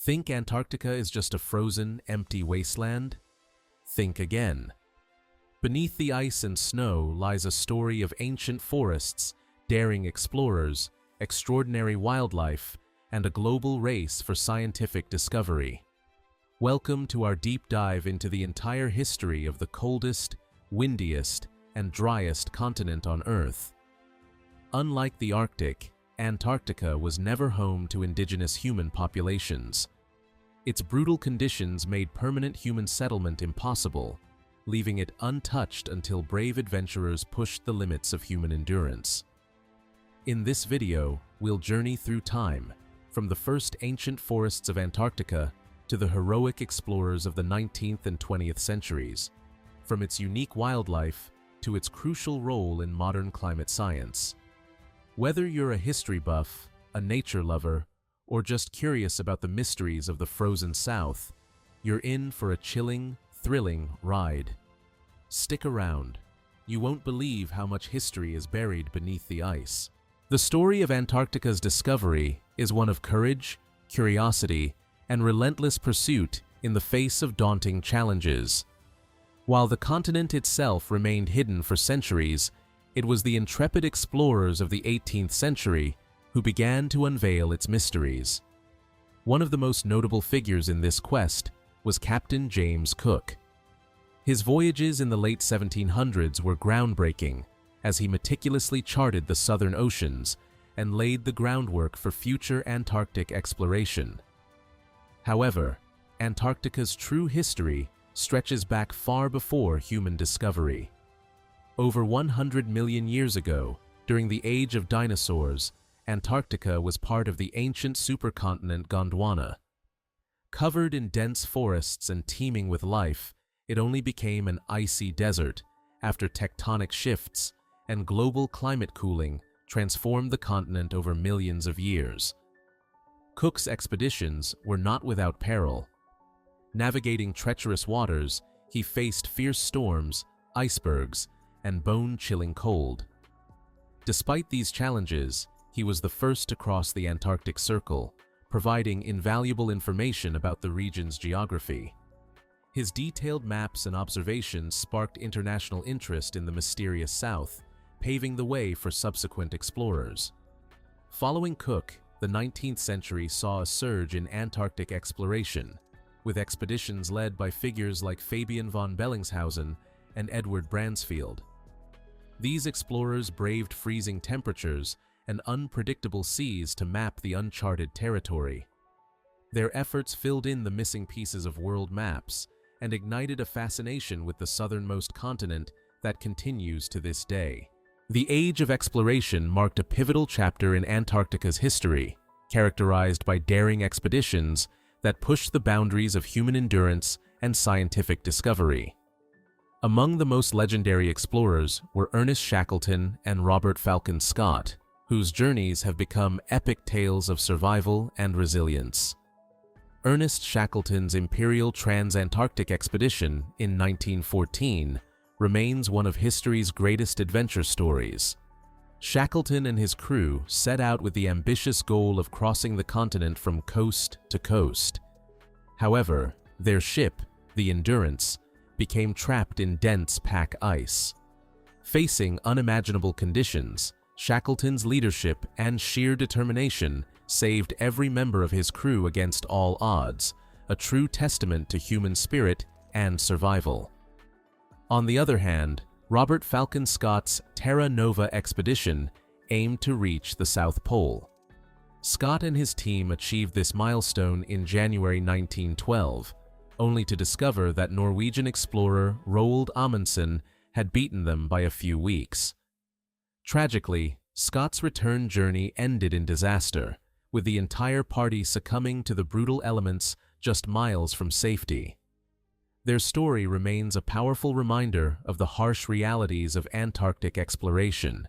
Think Antarctica is just a frozen, empty wasteland? Think again. Beneath the ice and snow lies a story of ancient forests, daring explorers, extraordinary wildlife, and a global race for scientific discovery. Welcome to our deep dive into the entire history of the coldest, windiest, and driest continent on Earth. Unlike the Arctic, Antarctica was never home to indigenous human populations. Its brutal conditions made permanent human settlement impossible, leaving it untouched until brave adventurers pushed the limits of human endurance. In this video, we'll journey through time, from the first ancient forests of Antarctica to the heroic explorers of the 19th and 20th centuries, from its unique wildlife to its crucial role in modern climate science. Whether you're a history buff, a nature lover, or just curious about the mysteries of the frozen South, you're in for a chilling, thrilling ride. Stick around. You won't believe how much history is buried beneath the ice. The story of Antarctica's discovery is one of courage, curiosity, and relentless pursuit in the face of daunting challenges. While the continent itself remained hidden for centuries, it was the intrepid explorers of the 18th century who began to unveil its mysteries. One of the most notable figures in this quest was Captain James Cook. His voyages in the late 1700s were groundbreaking, as he meticulously charted the southern oceans and laid the groundwork for future Antarctic exploration. However, Antarctica's true history stretches back far before human discovery. Over 100 million years ago, during the age of dinosaurs, Antarctica was part of the ancient supercontinent Gondwana. Covered in dense forests and teeming with life, it only became an icy desert after tectonic shifts and global climate cooling transformed the continent over millions of years. Cook's expeditions were not without peril. Navigating treacherous waters, he faced fierce storms, icebergs, and bone-chilling cold. Despite these challenges, he was the first to cross the Antarctic Circle, providing invaluable information about the region's geography. His detailed maps and observations sparked international interest in the mysterious South, paving the way for subsequent explorers. Following Cook, the 19th century saw a surge in Antarctic exploration, with expeditions led by figures like Fabian von Bellingshausen and Edward Bransfield. These explorers braved freezing temperatures and unpredictable seas to map the uncharted territory. Their efforts filled in the missing pieces of world maps and ignited a fascination with the southernmost continent that continues to this day. The age of exploration marked a pivotal chapter in Antarctica's history, characterized by daring expeditions that pushed the boundaries of human endurance and scientific discovery. Among the most legendary explorers were Ernest Shackleton and Robert Falcon Scott, whose journeys have become epic tales of survival and resilience. Ernest Shackleton's Imperial Trans-Antarctic Expedition in 1914 remains one of history's greatest adventure stories. Shackleton and his crew set out with the ambitious goal of crossing the continent from coast to coast. However, their ship, the Endurance, became trapped in dense pack ice. Facing unimaginable conditions, Shackleton's leadership and sheer determination saved every member of his crew against all odds, a true testament to human spirit and survival. On the other hand, Robert Falcon Scott's Terra Nova expedition aimed to reach the South Pole. Scott and his team achieved this milestone in January 1912, only to discover that Norwegian explorer Roald Amundsen had beaten them by a few weeks. Tragically, Scott's return journey ended in disaster, with the entire party succumbing to the brutal elements just miles from safety. Their story remains a powerful reminder of the harsh realities of Antarctic exploration.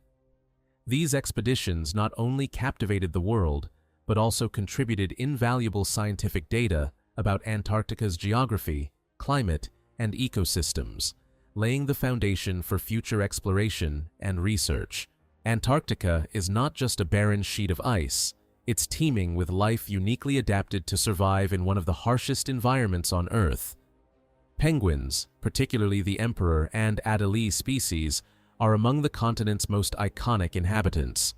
These expeditions not only captivated the world, but also contributed invaluable scientific data about Antarctica's geography, climate, and ecosystems, laying the foundation for future exploration and research. Antarctica is not just a barren sheet of ice, It's teeming with life uniquely adapted to survive in one of the harshest environments on Earth. Penguins, particularly the emperor and Adelie species, are among the continent's most iconic inhabitants.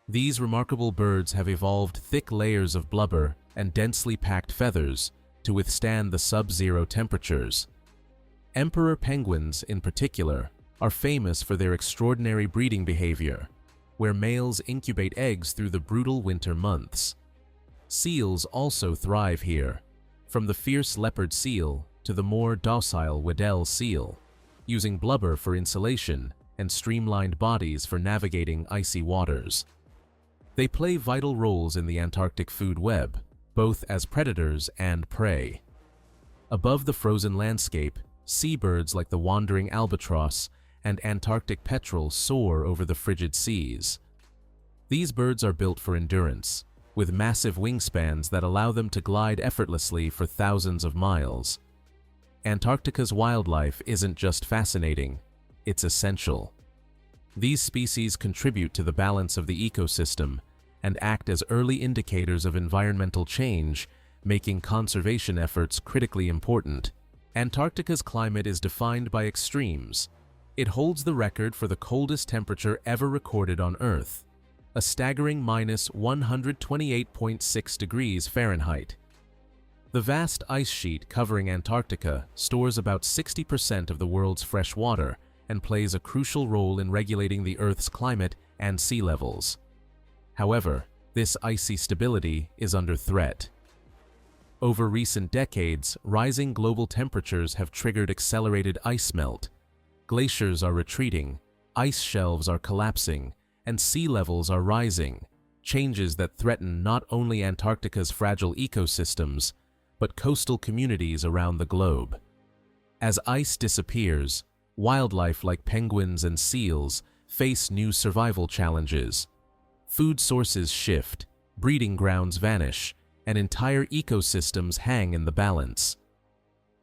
These remarkable birds have evolved thick layers of blubber and densely packed feathers to withstand the sub-zero temperatures. Emperor penguins, in particular, are famous for their extraordinary breeding behavior, where males incubate eggs through the brutal winter months. Seals also thrive here, from the fierce leopard seal to the more docile Weddell seal, using blubber for insulation and streamlined bodies for navigating icy waters. They play vital roles in the Antarctic food web, both as predators and prey. Above the frozen landscape, seabirds like the wandering albatross and Antarctic petrel soar over the frigid seas. These birds are built for endurance, with massive wingspans that allow them to glide effortlessly for thousands of miles. Antarctica's wildlife isn't just fascinating, it's essential. These species contribute to the balance of the ecosystem and act as early indicators of environmental change, making conservation efforts critically important. Antarctica's climate is defined by extremes. It holds the record for the coldest temperature ever recorded on Earth, a staggering -128.6 degrees Fahrenheit. The vast ice sheet covering Antarctica stores about 60% of the world's fresh water and plays a crucial role in regulating the Earth's climate and sea levels. However, this icy stability is under threat. Over recent decades, rising global temperatures have triggered accelerated ice melt. Glaciers are retreating, ice shelves are collapsing, and sea levels are rising, changes that threaten not only Antarctica's fragile ecosystems, but coastal communities around the globe. As ice disappears, wildlife like penguins and seals face new survival challenges. Food sources shift, breeding grounds vanish, and entire ecosystems hang in the balance.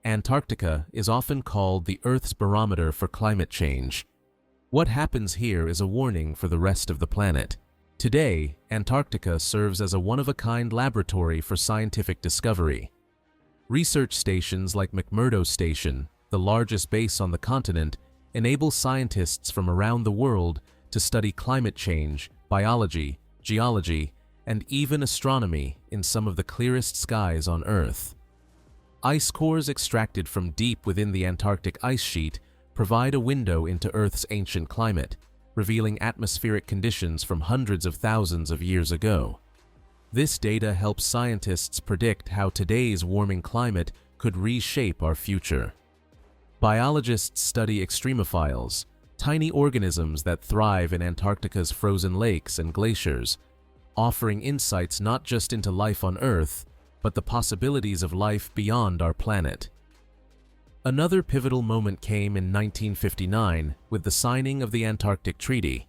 Antarctica is often called the Earth's barometer for climate change. What happens here is a warning for the rest of the planet. Today, Antarctica serves as a one-of-a-kind laboratory for scientific discovery. Research stations like McMurdo Station, the largest base on the continent, enable scientists from around the world to study climate change, biology, geology, and even astronomy in some of the clearest skies on Earth. Ice cores extracted from deep within the Antarctic ice sheet provide a window into Earth's ancient climate, revealing atmospheric conditions from hundreds of thousands of years ago. This data helps scientists predict how today's warming climate could reshape our future. Biologists study extremophiles, tiny organisms that thrive in Antarctica's frozen lakes and glaciers, offering insights not just into life on Earth, but the possibilities of life beyond our planet. Another pivotal moment came in 1959 with the signing of the Antarctic Treaty.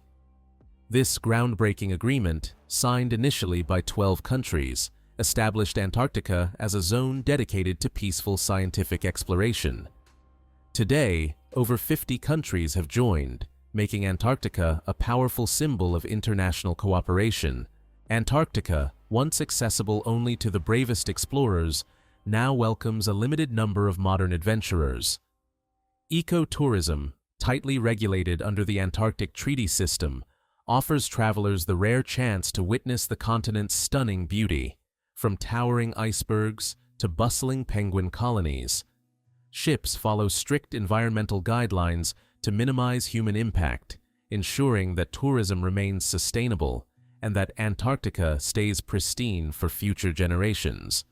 This groundbreaking agreement, signed initially by 12 countries, established Antarctica as a zone dedicated to peaceful scientific exploration. Today, over 50 countries have joined, making Antarctica a powerful symbol of international cooperation. Antarctica, once accessible only to the bravest explorers, now welcomes a limited number of modern adventurers. Ecotourism, tightly regulated under the Antarctic Treaty System, offers travelers the rare chance to witness the continent's stunning beauty, from towering icebergs to bustling penguin colonies. Ships follow strict environmental guidelines to minimize human impact, ensuring that tourism remains sustainable and that Antarctica stays pristine for future generations.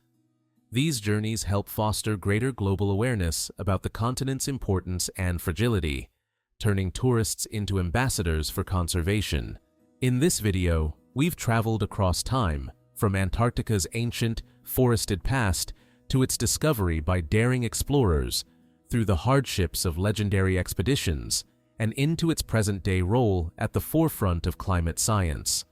These journeys help foster greater global awareness about the continent's importance and fragility, turning tourists into ambassadors for conservation. In this video, we've traveled across time, from Antarctica's ancient, forested past to its discovery by daring explorers, through the hardships of legendary expeditions, and into its present-day role at the forefront of climate science.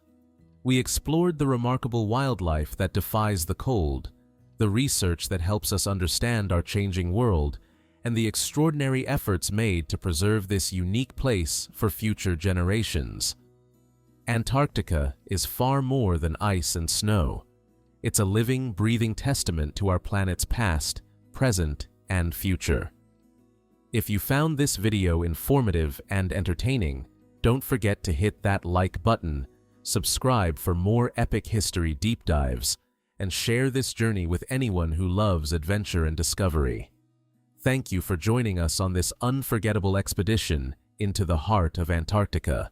We explored the remarkable wildlife that defies the cold, the research that helps us understand our changing world, and the extraordinary efforts made to preserve this unique place for future generations. Antarctica is far more than ice and snow. It's a living, breathing testament to our planet's past, present, and future. If you found this video informative and entertaining, don't forget to hit that like button, subscribe for more epic history deep dives, and share this journey with anyone who loves adventure and discovery. Thank you for joining us on this unforgettable expedition into the heart of Antarctica.